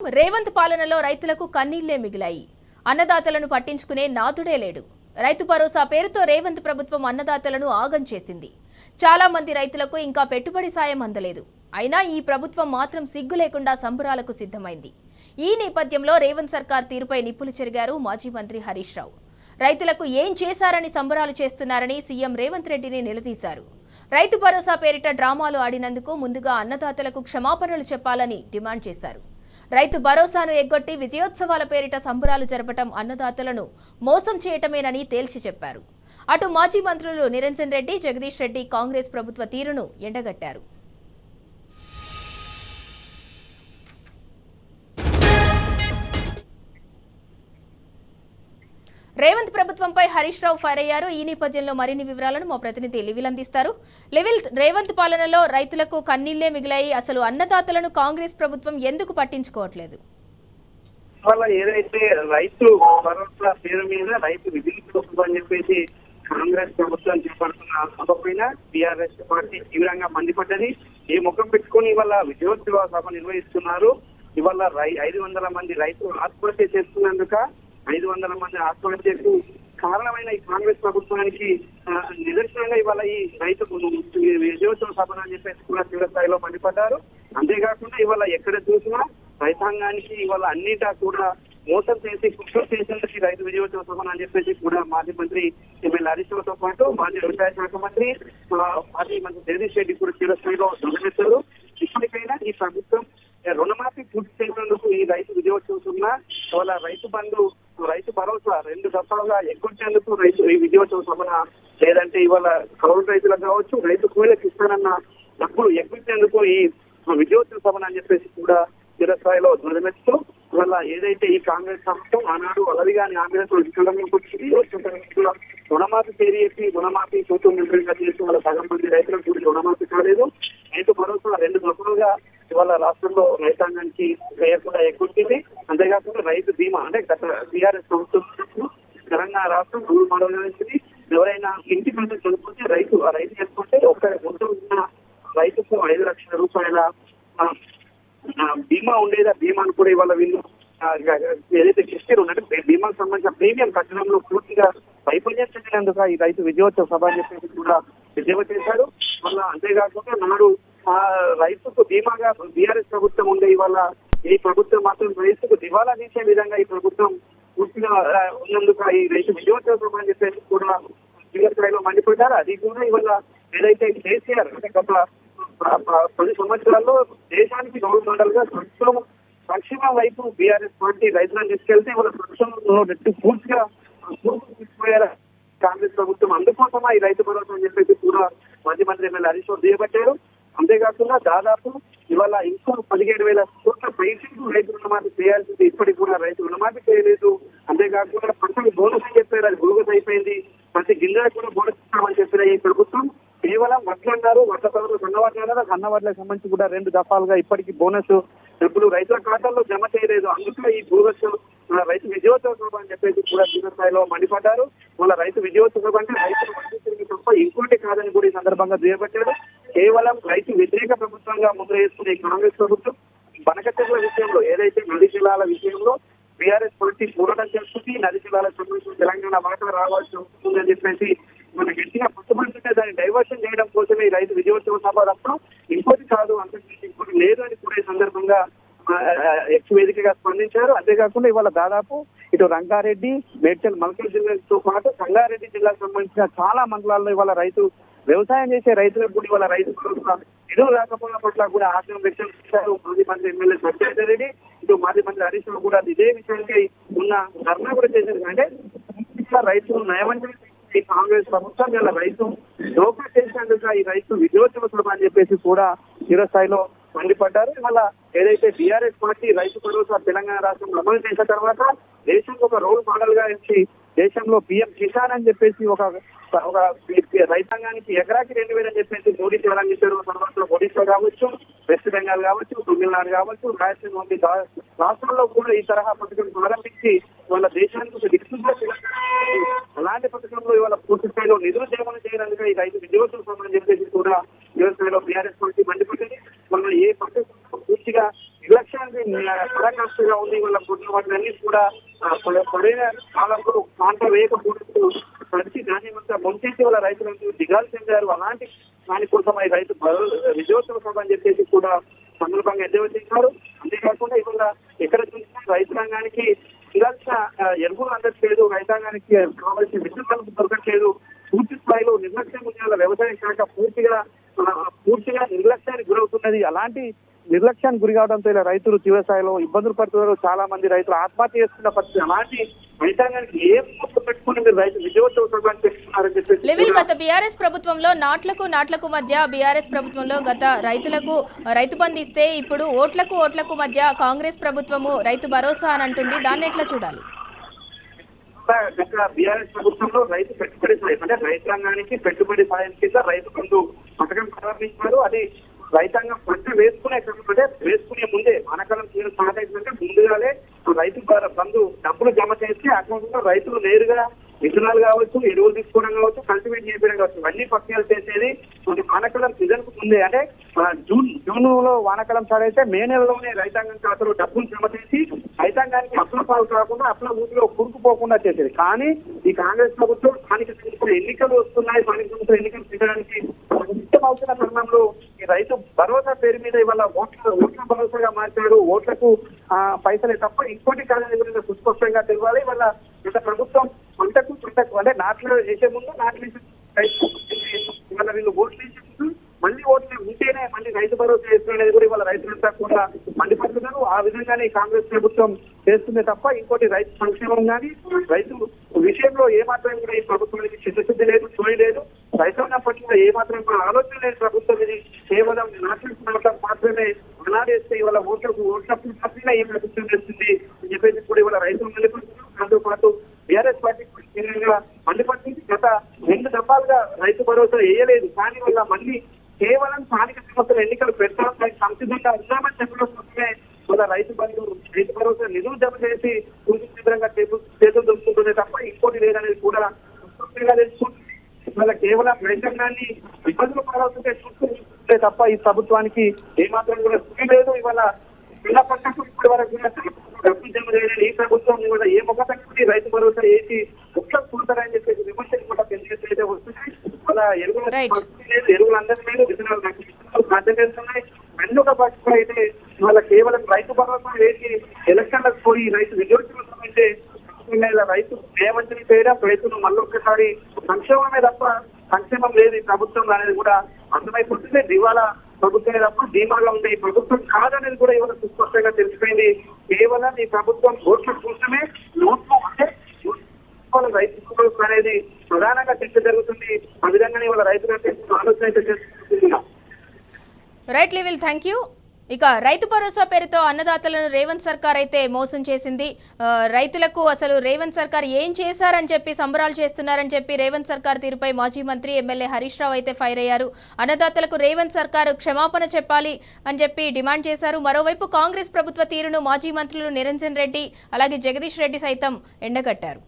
రేవంత్ పాలనలో రైతులకు కన్నీళ్లే మిగిలాయి. అన్నదాతలను పట్టించుకునే నాథుడే లేడు. రైతు భరోసా పేరుతో రేవంత్ ప్రభుత్వం అన్నదాతలను ఆగం చేసింది. చాలా మంది రైతులకు ఇంకా పెట్టుబడి సాయం అందలేదు. అయినా ఈ ప్రభుత్వం మాత్రం సిగ్గు లేకుండా సంబరాలకు సిద్ధమైంది. ఈ నేపథ్యంలో రేవంత్ సర్కార్ తీరుపై నిప్పులు చెరిగారు మాజీ మంత్రి హరీష్ రావు. రైతులకు ఏం చేశారని సంబరాలు చేస్తున్నారని సీఎం రేవంత్ రెడ్డిని నిలదీశారు. రైతు భరోసా పేరిట డ్రామాలు ఆడినందుకు ముందుగా అన్నదాతలకు క్షమాపణలు చెప్పాలని డిమాండ్ చేశారు. రైతు భరోసాను ఎగ్గొట్టి విజయోత్సవాల పేరిట సంబరాలు జరపటం అన్నదాతలను మోసం చేయటమేనని తేల్చి చెప్పారు. అటు మాజీ మంత్రులు నిరంజన్ రెడ్డి, జగదీష్ రెడ్డి కాంగ్రెస్ ప్రభుత్వ తీరును ఎండగట్టారు. రేవంత్ ప్రభుత్వంపై హరీష్ రావు ఫైర్ అయ్యారు. ఈ నేపథ్యంలో మరిన్ని వివరాలను మా ప్రతినిధి లివిల్ అందిస్తారు. లివిల్, రేవంత్ పాలనలో రైతులకు కన్నీళ్లే మిగిలాయి. అసలు అన్నదాతలను కాంగ్రెస్ ప్రభుత్వం ఎందుకు పట్టించుకోవట్లేదు? ఏదైతే రైతు భరోసా పేరు మీద రైతు విధించుకోవచ్చు అని చెప్పేసి కాంగ్రెస్ ప్రభుత్వం చేపడుతున్న సభపైన టీఆర్ఎస్ పార్టీ తీవ్రంగా మండిపడ్డది. ఈ ముఖం పెట్టుకుని ఇవాళ విజయోత్సవ సభ నిర్వహిస్తున్నారు. ఇవాళ 500 మంది రైతులు ఆత్మహత్య చేస్తున్నందుక 500 మంది ఆత్మహత్యకు కారణమైన ఈ కాంగ్రెస్ ప్రభుత్వానికి నిదర్శనంగా ఇవాళ ఈ రైతు విజయోత్సవ సభను అని చెప్పేసి కూడా తీవ్ర స్థాయిలో మండిపడ్డారు. అంతేకాకుండా ఇవాళ ఎక్కడ చూసినా రైతాంగానికి ఇవాళ అన్నిటా కూడా మోసం చేసి కుట్ర చేసేందుకు రైతు విజయోత్సవ సభను అని చెప్పేసి కూడా మాజీ మంత్రి ఎమ్మెల్యే హరీష్ రావుతో పాటు మాజీ వ్యవసాయ శాఖ మంత్రి మాజీ మంత్రి జగదీష్ రెడ్డి కూడా తీవ్ర స్థాయిలో ధ్వజమెత్తారు. ఇప్పటికైనా ఈ ప్రభుత్వం రుణమాఫీ పూర్తి చేసేందుకు ఈ రైతు విజయోత్సవం ఇవాళ రైతు బంధు, రైతు భరోసా 2 దఫాలుగా ఎగ్గొట్టేందుకు రైతు ఈ విజయోత్సవ సభన, లేదంటే ఇవాళ కౌలు రైతులకు కావచ్చు, రైతు కూలీలకు ఇస్తానన్న డబ్బులు ఎగ్గొట్టేందుకు ఈ విజయోత్సవ సభన అని చెప్పేసి కూడా తీవ్రస్థాయిలో ధ్వజమెత్తు ఇవాళ ఏదైతే ఈ కాంగ్రెస్ ప్రభుత్వం ఆనాడు అలవిగాని ఆంధ్రతో విషయంలోకి వచ్చింది, రుణమాఫీ పేరు చెప్పి రుణమాఫీ సూత్రం నిర్ణయంగా చేసి వాళ్ళ సగం మంది రైతులకు కూడా రుణమాఫీ కాలేదు. రైతు భరోసా 2 దఫాలుగా ఇవాళ రాష్ట్రంలో రైతాంగానికి వేయకుండా ఎగ్గొట్టింది. అంతేకాకుండా రైతు బీమా అంటే గత టీఆర్ఎస్ ప్రభుత్వం తెలంగాణ రాష్ట్రం రూల్ మోడల్ చేసింది. ఎవరైనా ఇంటి మీద చదువుకుంటే రైతు చేసుకుంటే మొత్తం ఉన్న రైతుకు 5 లక్షల రూపాయల బీమా ఉండేది. ఆ బీమాను కూడా ఇవాళ వీళ్ళు ఏదైతే కిస్తీలు ఉన్నట్టు బీమాకు సంబంధించిన ప్రీమియం కట్టడంలో పూర్తిగా వైఫల్యం చెందినందుకు ఈ రైతు విజయోత్సవ సభ అని చెప్పేసి కూడా విజయవ చేశారు. మళ్ళా అంతేకాకుండా నాడు రైతుకు బీమాగా బీఆర్ఎస్ ప్రభుత్వం ఉండే, ఇవాళ ఈ ప్రభుత్వం మాత్రం రైతుకు దివాలా తీసే విధంగా ఈ ప్రభుత్వం పూర్తిగా ఉన్నందుకు ఈ రైతు విజయోత్సవ సభ అని చెప్పేసి కూడా స్థాయిలో మండిపడ్డారు. అది కూడా ఇవాళ ఏదైతే కేసీఆర్ అంటే గత 10 సంవత్సరాల్లో దేశానికి రోల్ మోడల్ గా సంక్షేమ వైపు బీఆర్ఎస్ పార్టీ రైతులను తీసుకెళ్తే ఇవాళ సంక్షేమంలో పూర్తిగా తీసుకుపోయారు కాంగ్రెస్ ప్రభుత్వం. అందుకోసమా ఈ రైతు భరోసా అని చెప్పేసి కూడా మాజీ మంత్రి ఎమ్మెల్యే హరీష్ రావు దిగబట్టారు. అంతేకాకుండా దాదాపు ఇవాళ ఇంకో 17,000 కోట్ల పైసలు రైతు రుణమాఫీ చేయాల్సింది, ఇప్పటికి కూడా రైతు రుణమాఫీ చేయలేదు. అంతేకాకుండా పంటకు బోనస్ అని చెప్పారు, అది బోగస్ అయిపోయింది. ప్రతి గింజలకు కూడా బోనస్ ఇస్తామని చెప్పిన ఈ ప్రభుత్వం కేవలం వడ్లు అన్నారు, వడ్ల పనులు సన్నవడ్లు అన్నారు. సన్నవడ్లకు సంబంధించి కూడా 2 దఫాలుగా ఇప్పటికీ బోనస్ డబ్బులు రైతుల ఖాతాల్లో జమ చేయలేదు. అందుకే ఈ బోగస్ రైతు విజయోత్సవ సభ అని చెప్పేసి కూడా తీవ్ర స్థాయిలో మండిపడ్డారు. వాళ్ళ రైతు విజయోత్సవ సభ అంటే రైతులు పండించడానికి తప్ప ఇంకోటి కాదని కూడా ఈ సందర్భంగా దుయ్యబట్టారు. కేవలం రైతు వ్యతిరేక ప్రభుత్వంగా ముద్ర వేసుకునే కాంగ్రెస్ ప్రభుత్వం బనకచెర్ల విషయంలో, ఏదైతే నది జిల్లాల విషయంలో బీఆర్ఎస్ పార్టీ పోరాటం చేస్తుంది, నది జిల్లాలకు సంబంధించి తెలంగాణ వాటా రావాల్సి ఉంటుందని చెప్పేసి మన గట్టిగా పట్టుబడుతుంటే దాన్ని డైవర్షన్ చేయడం కోసమే ఈ రైతు విజయోత్సవ సభ తప్ప ఇంకోటి కాదు, అంతకుమించి ఇంకోటి లేదు అని కూడా ఈ సందర్భంగా ఎక్స్ వేదికగా స్పందించారు. అంతేకాకుండా ఇవాళ దాదాపు ఇటు రంగారెడ్డి, మేడ్చల్, మల్కాజ్ జిల్లాతో పాటు సంగారెడ్డి జిల్లాకు సంబంధించిన చాలా మండలాల్లో ఇవాళ వ్యవసాయం చేసే రైతులకు కూడా ఇవాళ రైతు నిధులు రాకపోవడం పట్ల కూడా ఆగ్రహం వ్యక్తం చేశారు మాజీ మంత్రి ఎమ్మెల్యే సత్యనారాయణ రెడ్డి. ఇటు మాజీ మంత్రి హరీష్ రావు కూడా ఇదే విషయానికి ఉన్న ధర్నా కూడా చేశారు. అంటే రైతులు నయమంటే ఈ కాంగ్రెస్ ప్రభుత్వం ఇలా రైతు దోకా చేసేందుకు ఈ రైతు విజయోత్సవ సభ అని చెప్పేసి కూడా తీవ్ర స్థాయిలో మండిపడ్డారు. ఇవాళ ఏదైతే బీఆర్ఎస్ పార్టీ రైతు భరోసా తెలంగాణ రాష్ట్రంలో అమలు చేసిన తర్వాత దేశంలో ఒక రోల్ మోడల్ గా ఇచ్చి దేశంలో పీఎం కిసాన్ అని చెప్పేసి ఒక రైతాంగానికి ఎకరాకి 2,000 అని చెప్పేసి మోడీ తెలంగాణ తర్వాత ఒడిశా కావచ్చు, వెస్ట్ బెంగాల్ కావచ్చు, తమిళనాడు కావచ్చు, రాయలసీమ వంటి రాష్ట్రాల్లో కూడా ఈ తరహా పథకం ప్రారంభించి వాళ్ళ దేశానికి ఒక దిక్సూచిగా అలాంటి పథకంలో ఇవాళ పూర్తి స్థాయిలో నిధులు సేవలు చేయడానికి ఈ రైతు విజయోత్సవ సభ అని చెప్పేసి కూడా స్థాయిలో బీఆర్ఎస్ పార్టీ మండిపడింది. మన ఏ పథకం పూర్తిగా నిర్లక్ష్యానికి పరాకాష్ఠగా ఉంది. వాళ్ళ పుట్టిన వాటిని కూడా సరైన కాలంలో పంట వేయకపోవడంతో తడిచి ధాన్యమంతా ముంచేసి వాళ్ళ రైతులకు దిగాలు చెందారు. అలాంటి దానికోసం ఈ రైతు విజయోత్సవ సభ అని చెప్పేసి కూడా సందర్భంగా ఎద్దేవా చేశారు. అంతేకాకుండా ఇవాళ ఎక్కడ చూసినా రైతాంగానికి ఇలాల్సిన ఎరువులు అందట్లేదు, రైతాంగానికి కావాల్సిన విద్యుత్ కలుపు దొరకట్లేదు. పూర్తి స్థాయిలో నిర్లక్ష్యం ఉన్న వ్యవసాయ శాఖ పూర్తిగా నిర్లక్ష్యానికి గురవుతున్నది. అలాంటి నిర్లక్ష్యానికి గురి కావడంతో ఇలా రైతులు తీవ్ర స్థాయిలో ఇబ్బందులు పడుతున్నారు. చాలా మంది రైతులు ఆత్మహత్య చేసుకున్న పరిస్థితి. అలాంటి రైతాంగానికి ఏం పెట్టుకుని మీరు రైతు విజయోత్సవ సభని చేస్తున్నారని చెప్పేసి గత బీఆర్ఎస్ ప్రభుత్వంలో నాట్లకు మధ్య బీఆర్ఎస్ ప్రభుత్వంలో గత రైతులకు రైతు బంధు ఇస్తే ఇప్పుడు ఓట్లకు మధ్య కాంగ్రెస్ ప్రభుత్వము రైతు భరోసా అని అంటుంది. దాన్ని ఎట్లా చూడాలి? గత బీఆర్ఎస్ ప్రభుత్వంలో రైతు పెట్టుబడి సాయం అంటే రైతాంగానికి పెట్టుబడి సాయం కింద రైతు బంధు పథకం ప్రారంభించారు. అది రైతాంగం పంట వేసుకునే ముందే వానాకాలం సీజన్ స్టార్ట్ అయిపోయిందంటే ముందుగానే రైతు బంధు డబ్బులు జమ చేసి అకౌంట్ లో రైతులు నేరుగా విత్తనాలు కావచ్చు, ఎరువులు తీసుకోవడం కావచ్చు, కల్టివేట్ చేయడం కావచ్చు, ఇవన్నీ ప్రక్రియలు చేసేది వానాకాలం సీజన్ కు ముందే. అంటే జూన్ లో వానాకాలం స్టార్ట్ అయితే మే నెలలోనే రైతాంగం ఖాతాలో డబ్బులు జమ చేసి రైతాంగానికి అప్పుల పాలు కాకుండా అప్పుల ఊపిలో కురుకుపోకుండా చేసేది. కానీ ఈ కాంగ్రెస్ ప్రభుత్వం స్థానిక సంస్థల ఎన్నికలు వస్తున్నాయి, స్థానిక సంస్థల ఎన్నికలు చేయడానికి ఇష్టమవుతున్న తరుణంలో ఈ రైతు భరోసా పేరు మీద ఇవాళ ఓట్ల భరోసాగా మార్చాడు. ఓట్లకు పైసలే తప్ప ఇంకోటి కాదని గురించి సుస్పష్టంగా తెలియాలి. ఇవాళ గత ప్రభుత్వం పంటకు అంటే నాట్లు వేసే ముందు నాట్లు ఇవాళ వీళ్ళు ఓట్లు వేసే ముందు మళ్ళీ ఓట్లు ఉంటేనే మళ్ళీ రైతు భరోసా చేస్తున్నది కూడా ఇవాళ రైతులంతా కూడా మండిపడుతున్నారు. ఆ విధంగానే కాంగ్రెస్ ప్రభుత్వం చేస్తుంది తప్ప ఇంకోటి రైతు సంక్షేమం కానీ రైతు విషయంలో ఏమాత్రం కూడా ఈ ప్రభుత్వానికి చిత్తశుద్ధి లేదు, చూడ లేదు. రైతాంగం పట్ల ఏమాత్రం కూడా ఆలోచన లేదు ప్రభుత్వం. ఇది కేవలం నాట్లకు మాత్రమే అనాడేస్తే ఇవాళ ఓట్లకు మాత్రమే ఈ ప్రభుత్వం చేస్తుంది అని చెప్పేసి కూడా ఇవాళ రైతులు మండిపడుతున్నారు. దాంతో పాటు బీఆర్ఎస్ పార్టీ మండిపడుతుంది. గత 2 దఫాలుగా రైతు భరోసా వేయలేదు, కానీ వల్ల మళ్ళీ కేవలం స్థానిక సంస్థల ఎన్నికలు పెట్టడానికి సంసిద్ధంగా ఉన్నామని చెప్పడం కోసమే వాళ్ళ రైతు భరోసా నిధులు జమ చేసి పూర్తిగా చేతులు దొరుకుతుందే తప్ప ఇంకోటి లేదనేది కూడా తెలుసుకుంటుంది. ఇవాళ కేవలం రైతాంగాన్ని ఇబ్బందులు పాలవుతుంటే చూస్తుంటే తప్ప ఈ ప్రభుత్వానికి ఏమాత్రం కూడా సుఖి లేదు. ఇవాళ పిల్ల పట్టకు ఇప్పటి వరకు కూడా డబ్బులు జమ చేయలేదు ఈ ప్రభుత్వం. ఇవాళ ఏ మొక్క తక్కువ రైతు భరోసా వేసి ముఖ్యం చూడతారని చెప్పేసి విమర్శలు కూడా పెంచేస్తే వస్తున్నాయి. వాళ్ళ ఎరువులు అందరి లేదు, విత్తనాలు సాధ్యం చేస్తున్నాయి. వెన్నుక పట్టుకు అయితే ఇవాళ కేవలం రైతు భరోసా వేసి ఎలక్షన్లకు పోయి రైతు విజయోత్సవం అంటే రైతు ఏమంటే చేయడం, రైతులు మళ్ళొక్కసారి సంక్షేమమే తప్ప సంక్షేమం లేదు ఈ ప్రభుత్వం అనేది కూడా అర్థమైపోతుంది. దివాలా ప్రభుత్వమే తప్ప ధీమాగా ఉండే ఈ ప్రభుత్వం కాదనేది కూడా ఇవాళ సుస్పష్టంగా తెలిసిపోయింది. కేవలం ఈ ప్రభుత్వం ఓట్ల కోసమే నోట్లు అంటే రైతు అనేది ప్రధానంగా చర్చ జరుగుతుంది. ఆ విధంగానే ఇవాళ రైతులంటే ఆలోచన అయితే చేస్తుంది. రైట్ లివిల్, థ్యాంక్ యూ. ఇక రైతు భరోసా పేరుతో అన్నదాతలను రేవంత్ సర్కార్ అయితే మోసం చేసింది. రైతులకు అసలు రేవంత్ సర్కార్ ఏం చేశారని చెప్పి సంబరాలు చేస్తున్నారని చెప్పి రేవంత్ సర్కార్ తీరుపై మాజీ మంత్రి ఎమ్మెల్యే హరీష్ రావు అయితే ఫైర్ అయ్యారు. అన్నదాతలకు రేవంత్ సర్కార్ క్షమాపణ చెప్పాలి అని చెప్పి డిమాండ్ చేశారు. మరోవైపు కాంగ్రెస్ ప్రభుత్వ తీరును మాజీ మంత్రులు నిరంజన్ రెడ్డి అలాగే జగదీష్ రెడ్డి సైతం ఎండగట్టారు.